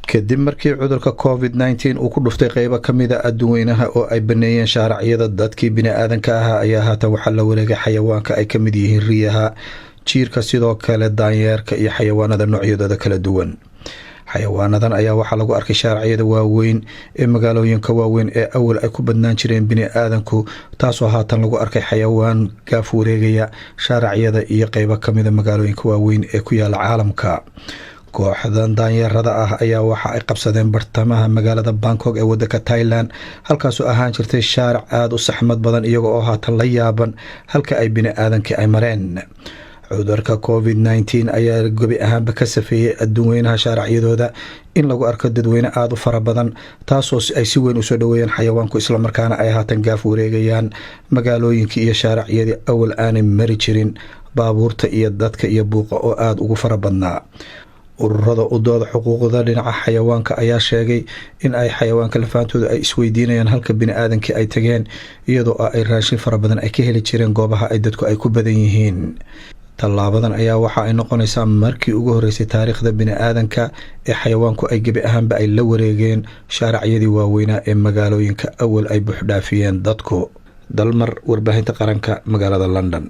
kadib markii cudurka covid-19 uu ku dhuftay qaybo ka mid a adduweynaha oo ay baneeyeen shaaracyada dadkii bini'aadanka ahaa ayaa haatan waxaa la wareegay xayawaanka ay ka mid yihiin riyaha, jiirka, sidoo kale daanyeerka iyo xayawaanada noocyadooda kala duwan. xayawaanadan ayaa waxaa lagu arkay shaaracyada waaweyn ee magaalooyinka waaweyn ee awal ay ku badnaan jireen bini'aadanku, taasoo haatan lagu arkay xayawaan gaaf wareegaya shaaracyada iyo qaybo ka mid a magaalooyinka waaweyn ee ku yaala caalamka. kooxdan daanyeerada ah ayaa waxa ay qabsadeen bartamaha magaalada Bangkok ee wadanka Thailand, halkaasoo ahaan jirtay shaarac aada u saxmad badan iyaga oo haatan la yaaban halka ay bini'aadankii ay mareen. cudurka covid-19 ayaa gebi ahaanba ka safeeyey adduweynaha shaaracyadooda in lagu arko dadweyne aada u fara badan, taasoo ay si weyn usoo dhaweeyeen xayawaanku, islamarkaana ay haatan gaaf wareegayaan magaalooyinkii iyo shaaracyadii awal aanay mari jirin baabuurta iyo dadka iyo buuqa oo aada ugu fara badnaa. ururada u dooda xuquuqda dhinaca xayawaanka ayaa sheegay in ay xayawaanka lafaantooda ay isweydiinayaan halka bini'aadankii ay tageen, iyadoo ay raashin fara badan ay ka heli jireen goobaha ay dadku ay ku badan yihiin. tallaabadan ayaa waxa ay noqonaysaa markii ugu horeysay taariikhda bini'aadanka ee xayawaanku ay gebi ahaanba ay la wareegeen shaaracyadii waaweynaa ee magaalooyinka awal ay buuxdhaafiyeen dadku. Dalmar, warbaahinta qaranka, magaalada London.